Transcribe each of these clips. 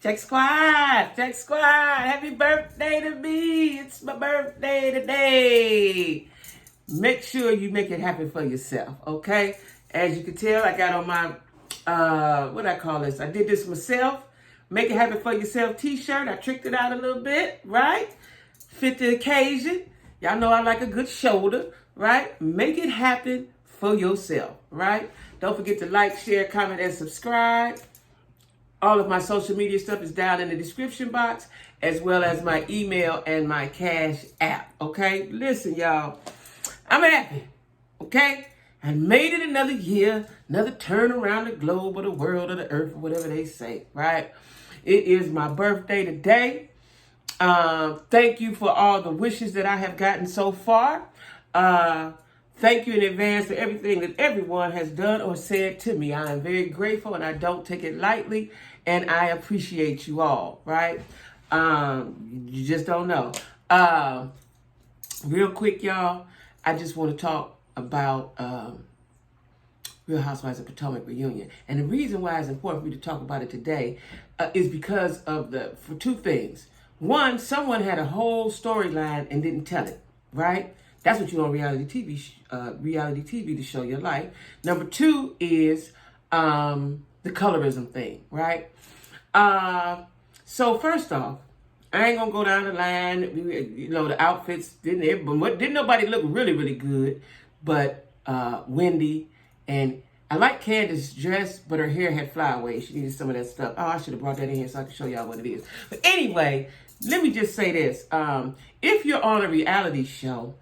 Check squad, check squad. Happy birthday to me. It's my birthday today. Make sure you make it happen for yourself, okay? As you can tell, I got on my, what I call this? I did this myself. Make it happen for yourself t-shirt. I tricked it out a little bit, right? Fit the occasion. Y'all know I like a good shoulder, right? Make it happen for yourself, right? Don't forget to like, share, comment, and subscribe. All of my social media stuff is down in the description box, as well as my email and my Cash app, okay? Listen, y'all, I'm happy, okay? I made it another year, another turn around the globe or the world or the earth or whatever they say, right? It is my birthday today. Thank you for all the wishes that I have gotten so far. Thank you in advance for everything that everyone has done or said to me. I am very grateful and I don't take it lightly, and I appreciate you all, right? You just don't know. Real quick, y'all, I just want to talk about Real Housewives of Potomac reunion. And the reason why it's important for me to talk about it today is because of for two things. One, someone had a whole storyline and didn't tell it, right? That's what you on reality TV to show your life. Number two is the colorism thing, right? So first off, I ain't gonna go down the line. You know, the outfits didn't nobody look really, really good, but Wendy, and I like Candace's dress, but her hair had flyaways. She needed some of that stuff. Oh, I should have brought that in here so I can show y'all what it is. But anyway, let me just say this. If you're on a reality show,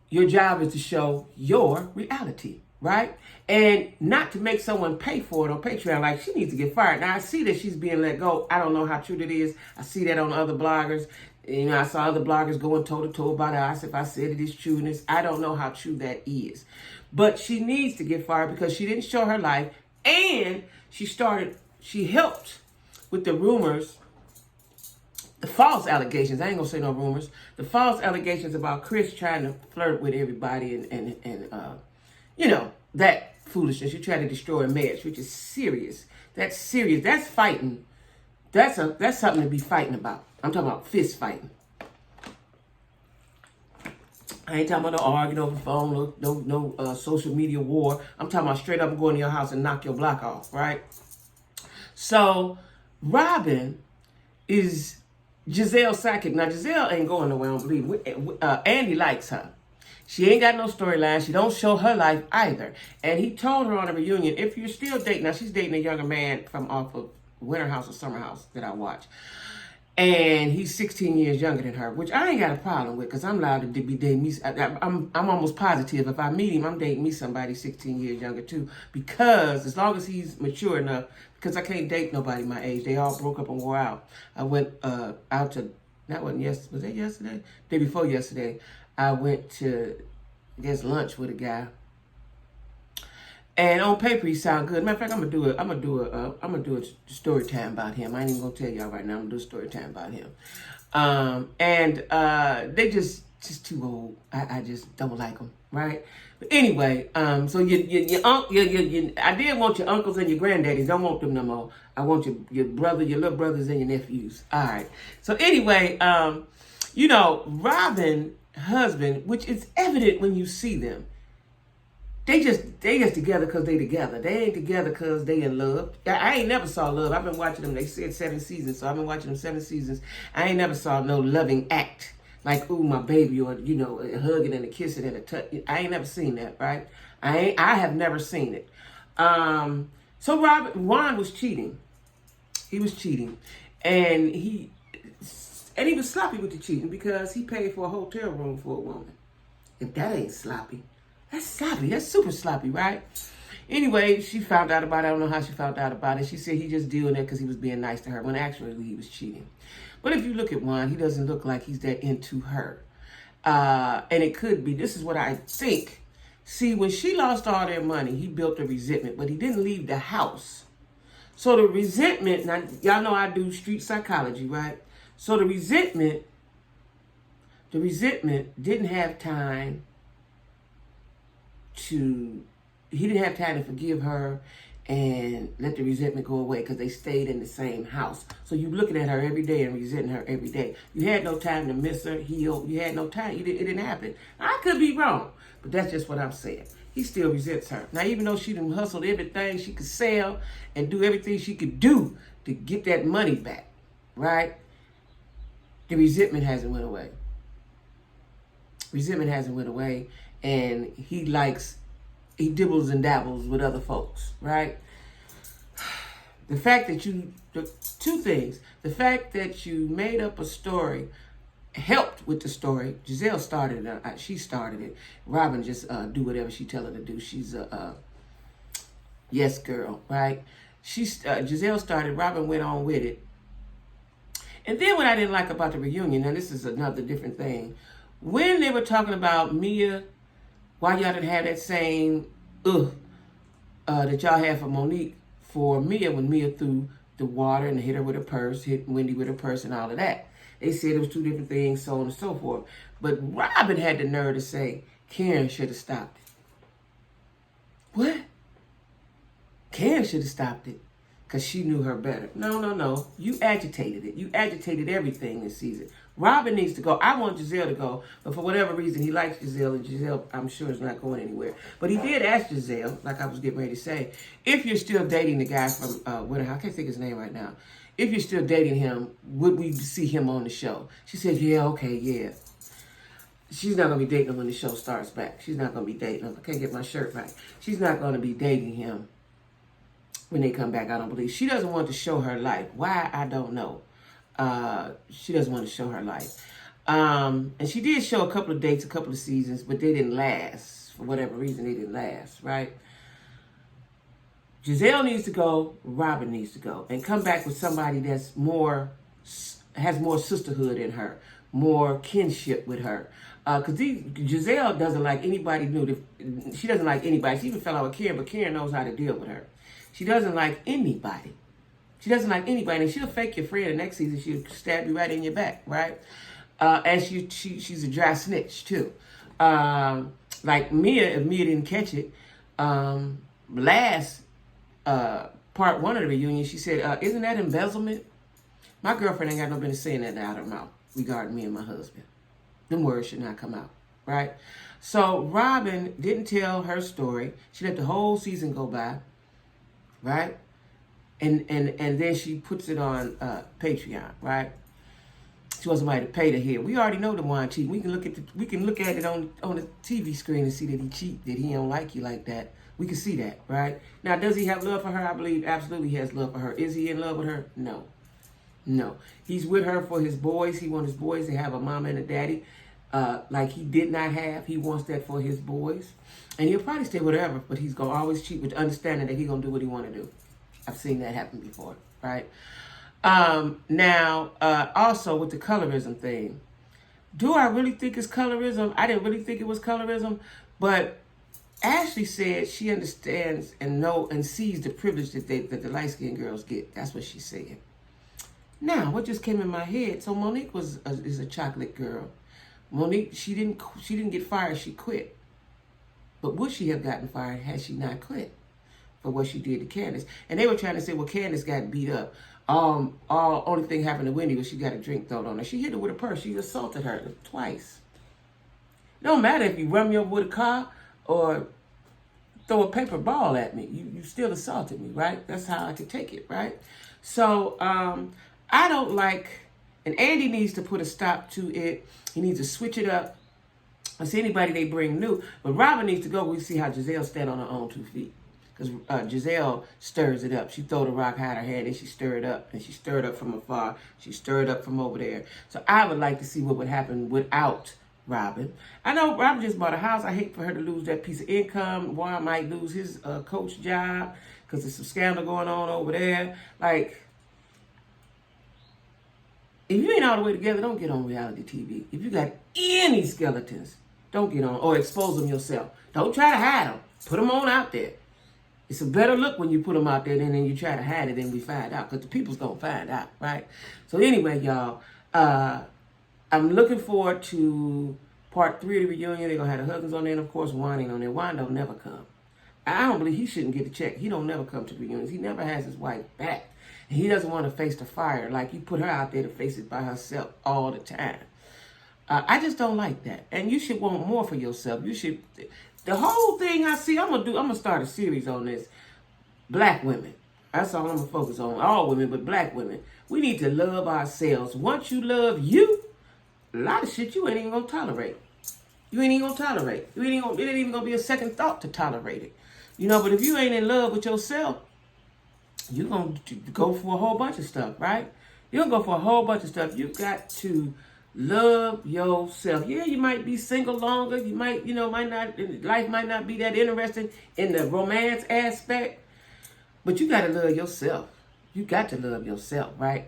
your job is to show your reality, right? And not to make someone pay for it on Patreon. Like, she needs to get fired. Now, I see that she's being let go. I don't know how true that is. I see that on other bloggers. You know, I saw other bloggers going toe-to-toe about us. If I said it is true, and I don't know how true that is. But she needs to get fired because she didn't show her life. And she helped with the rumors, the false allegations. I ain't gonna say no rumors. The false allegations about Chris trying to flirt with everybody and you know, that foolishness. She tried to destroy a marriage, which is serious. That's serious. That's fighting. That's something to be fighting about. I'm talking about fist fighting. I ain't talking about no arguing over the phone, no social media war. I'm talking about straight up going to your house and knock your block off, right? So Robin is Giselle's sidekick. Now, Giselle ain't going nowhere, I don't believe. Andy likes her. She ain't got no storyline. She don't show her life either. And he told her on a reunion, if you're still dating, now she's dating a younger man from off of Winter House or Summer House that I watch. And he's 16 years younger than her, which I ain't got a problem with because I'm allowed to be dating me. I'm almost positive if I meet him, I'm dating me somebody 16 years younger too. Because as long as he's mature enough, because I can't date nobody my age. They all broke up and wore out. I went out to, that wasn't yesterday, was that yesterday? Day before yesterday. I went to, I guess, lunch with a guy. And on paper, he sound good. Matter of fact, I'm gonna do a story time about him. I ain't even gonna tell y'all right now. I'm gonna do a story time about him. They just too old. I just don't like them, right? But anyway, so I did want your uncles and your granddaddies. Don't want them no more. I want your little brothers and your nephews. All right. So anyway, you know, Robin husband, which is evident when you see them. They just together because they together. They ain't together because they in love. I ain't never saw love. I've been watching them. They said 7 seasons, so I've been watching them 7 seasons. I ain't never saw no loving act like, ooh, my baby, or, you know, a hugging and a kissing and a touch. I ain't never seen that, right? I have never seen it. So Juan was cheating. He was cheating. And he was sloppy with the cheating because he paid for a hotel room for a woman. If that ain't sloppy, that's sloppy. That's super sloppy, right? Anyway, she found out about it. I don't know how she found out about it. She said he just doing it because he was being nice to her, when actually he was cheating. But if you look at Juan, he doesn't look like he's that into her. And it could be, this is what I think. See, when she lost all their money, he built a resentment, but he didn't leave the house. So the resentment, now y'all know I do street psychology, right? So the resentment didn't have time to, he didn't have time to forgive her and let the resentment go away because they stayed in the same house. So you looking at her every day and resenting her every day. You had no time to miss her, heal. You had no time. It didn't happen. I could be wrong, but that's just what I'm saying. He still resents her. Now, even though she done hustled everything she could sell and do everything she could do to get that money back, right? The resentment hasn't went away. Resentment hasn't went away, and he dibbles and dabbles with other folks, right? The fact that two things. The fact that you made up a story helped with the story. Giselle started it. She started it. Robin just do whatever she tell her to do. She's a yes girl, right? Giselle started. Robin went on with it. And then what I didn't like about the reunion, and this is another different thing, when they were talking about Mia, why y'all didn't have that same that y'all had for Monique for Mia when Mia threw the water and hit her with a purse, hit Wendy with a purse and all of that. They said it was two different things, so on and so forth. But Robin had the nerve to say Karen should have stopped it. What? Karen should have stopped it because she knew her better. No. You agitated it. You agitated everything this season. Robin needs to go. I want Giselle to go, but for whatever reason, he likes Giselle, and Giselle, I'm sure, is not going anywhere. But he did ask Giselle, like I was getting ready to say, if you're still dating the guy from Winter, I can't think his name right now. If you're still dating him, would we see him on the show? She said, yeah, okay, yeah. She's not going to be dating him when the show starts back. She's not going to be dating him. I can't get my shirt right. She's not going to be dating him when they come back, I don't believe. She doesn't want to show her life. Why, I don't know. She doesn't want to show her life. And she did show a couple of dates, a couple of seasons, but they didn't last. For whatever reason, they didn't last, right? Giselle needs to go. Robin needs to go. And come back with somebody that's has more sisterhood in her, more kinship with her. Because Giselle doesn't like anybody new. She doesn't like anybody. She even fell out with Karen, but Karen knows how to deal with her. She doesn't like anybody. She doesn't like anybody. And she'll fake your friend the next season. She'll stab you right in your back, right? And she's a dry snitch, too. Like Mia, if Mia didn't catch it, last part one of the reunion, she said, isn't that embezzlement? My girlfriend ain't got no business saying that out of her mouth regarding me and my husband. Them words should not come out, right? So Robin didn't tell her story. She let the whole season go by, right? And then she puts it on Patreon, right? She wants somebody to pay to hear. We already know the one cheat. We can look at it on the TV screen and see that he cheat, that he don't like you like that. We can see that, right? Now, does he have love for her? I believe absolutely he has love for her. Is he in love with her? No. He's with her for his boys. He wants his boys to have a mama and a daddy like he did not have. He wants that for his boys. And he'll probably stay whatever, but he's going to always cheat with the understanding that he's going to do what he want to do. I've seen that happen before, right? Now, also with the colorism thing, do I really think it's colorism? I didn't really think it was colorism, but Ashley said she understands and sees the privilege that the light-skinned girls get. That's what she said. Now, what just came in my head? So Monique is a chocolate girl. Monique, she didn't get fired. She quit. But would she have gotten fired had she not quit for what she did to Candace? And they were trying to say, well, Candace got beat up. Only thing happened to Wendy was she got a drink thrown on her. She hit her with a purse. She assaulted her twice. It don't matter if you run me over with a car or throw a paper ball at me. You still assaulted me, right? That's how I could take it, right? So I don't like, and Andy needs to put a stop to it. He needs to switch it up. I see anybody they bring new, but Robin needs to go. We see how Giselle stand on her own 2 feet. Because Giselle stirs it up. She throw the rock high in her head and she stir it up. And she stirred up from afar. She stirred up from over there. So I would like to see what would happen without Robin. I know Robin just bought a house. I hate for her to lose that piece of income. Warren might lose his coach job because there's some scandal going on over there. Like, if you ain't all the way together, don't get on reality TV. If you got any skeletons, don't get on or expose them yourself. Don't try to hide them. Put them on out there. It's a better look when you put them out there than you try to hide it and we find out, because the people's going to find out, right? So anyway, y'all, I'm looking forward to part 3 of the reunion. They're going to have the husbands on there, and of course, Juan ain't on there. Juan don't never come. I don't believe he shouldn't get a check. He don't never come to reunions. He never has his wife back. And he doesn't want to face the fire. Like, you put her out there to face it by herself all the time. I just don't like that. And you should want more for yourself. You should, the whole thing I see, I'm gonna start a series on this. Black women. That's all I'm gonna focus on. All women, but black women. We need to love ourselves. Once you love you, a lot of shit you ain't even gonna tolerate. You ain't even gonna tolerate. It ain't even gonna be a second thought to tolerate it. You know, but if you ain't in love with yourself, you're gonna go for a whole bunch of stuff, right? You're gonna go for a whole bunch of stuff. You got to love yourself. Yeah, you might be single longer. You might, life might not be that interesting in the romance aspect, but you got to love yourself. You got to love yourself, right?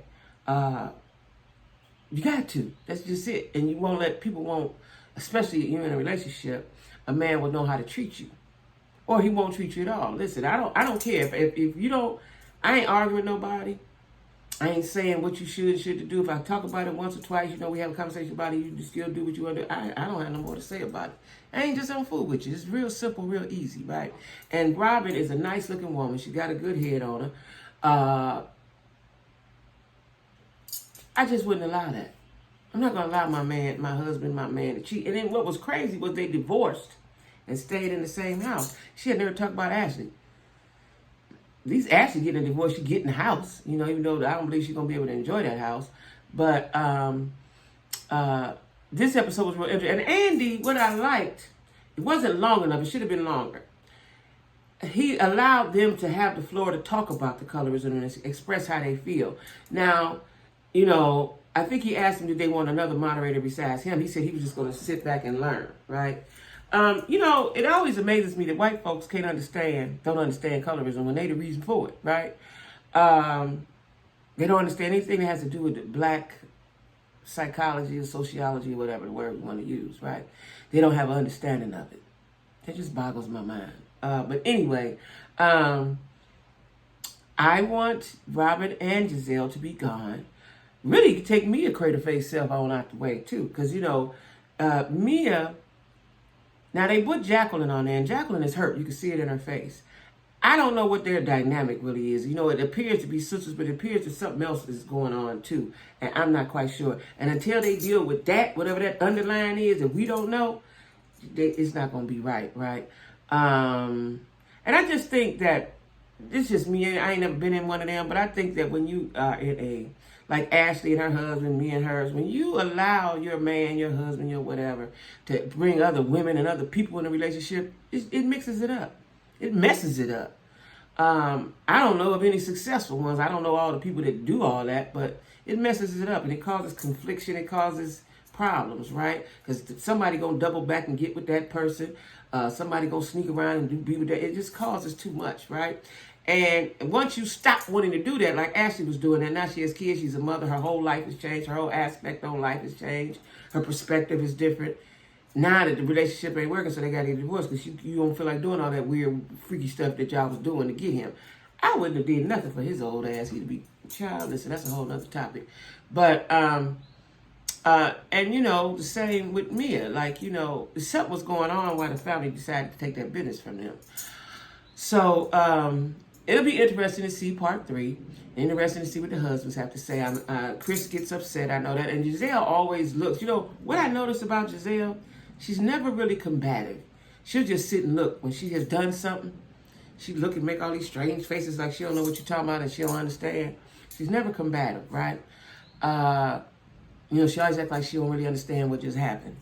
You got to. That's just it. And you won't let people especially if you're in a relationship, a man will know how to treat you, or he won't treat you at all. Listen, I don't care if you don't. I ain't arguing with nobody. I ain't saying what you should do. If I talk about it once or twice, we have a conversation about it, you just still do what you want to do. I don't have no more to say about it. I ain't just on fool with you. It's real simple, real easy, right? And Robin is a nice looking woman. She got a good head on her. I just wouldn't allow that. I'm not going to allow my husband, my man to cheat. And then what was crazy was they divorced and stayed in the same house. She had never talked about Ashley. At least Ashley getting a divorce, she getting the house. Even though I don't believe she's going to be able to enjoy that house. But this episode was real interesting. And Andy, what I liked, it wasn't long enough. It should have been longer. He allowed them to have the floor to talk about the colorism and express how they feel. Now, I think he asked them, did they want another moderator besides him? He said he was just going to sit back and learn, right? It always amazes me that white folks don't understand colorism when they the reason for it, right? They don't understand anything that has to do with the black psychology or sociology or whatever the word we want to use, right? They don't have an understanding of it. That just boggles my mind. But anyway, I want Robin and Giselle to be gone. Really, take Mia crater face self on out the way too, because Mia. Now, they put Jacqueline on there, and Jacqueline is hurt. You can see it in her face. I don't know what their dynamic really is. It appears to be sisters, but it appears that something else is going on, too. And I'm not quite sure. And until they deal with that, whatever that underline is, that we don't know, it's not going to be right? And I just think that, it's just me. I ain't never been in one of them, but I think that when you are in like Ashley and her husband, me and hers, when you allow your man, your husband, your whatever, to bring other women and other people in a relationship, it mixes it up. It messes it up. I don't know of any successful ones. I don't know all the people that do all that, but it messes it up and it causes confliction. It causes problems, right? Because somebody gonna double back and get with that person. Somebody gonna sneak around and be with that. It just causes too much, right? And once you stop wanting to do that, like Ashley was doing, and now she has kids, she's a mother, her whole life has changed, her whole aspect on life has changed, her perspective is different. Now that the relationship ain't working, so they got to get divorced because you don't feel like doing all that weird, freaky stuff that y'all was doing to get him. I wouldn't have did nothing for his old ass. He'd be childless, and that's a whole other topic. But, the same with Mia. Like, something was going on while the family decided to take that business from them. So, it'll be interesting to see part 3. Interesting to see what the husbands have to say. Chris gets upset, I know that. And Giselle always looks. What I noticed about Giselle, she's never really combative. She'll just sit and look. When she has done something, she look and make all these strange faces like she don't know what you're talking about and she don't understand. She's never combative, right? She always act like she don't really understand what just happened.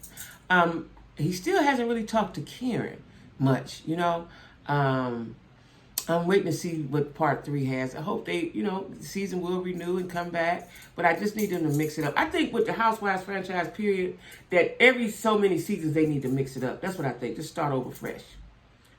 He still hasn't really talked to Karen much, I'm waiting to see what part 3 has. I hope the season will renew and come back. But I just need them to mix it up. I think with the Housewives franchise, period, that every so many seasons they need to mix it up. That's what I think. Just start over fresh.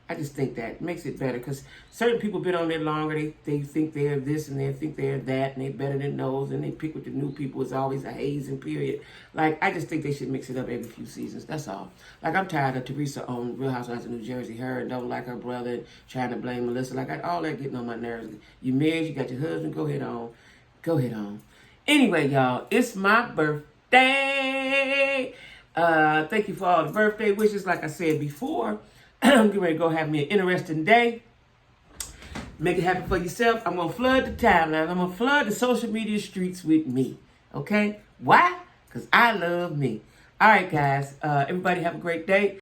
I just think that makes it better because certain people been on there longer. They think they're this and they think they're that and they're better than those and they pick with the new people. It's always a hazing period. Like, I just think they should mix it up every few seasons. That's all. Like, I'm tired of Teresa on Real Housewives of New Jersey. Her and don't like her brother and trying to blame Melissa. Like, all that getting on my nerves. You married, you got your husband, go ahead on. Go ahead on. Anyway, y'all, it's my birthday. Thank you for all the birthday wishes. Like I said before, I'm getting ready to go have me an interesting day. Make it happen for yourself. I'm going to flood the timeline. I'm going to flood the social media streets with me. Okay? Why? Because I love me. All right, guys. Everybody have a great day.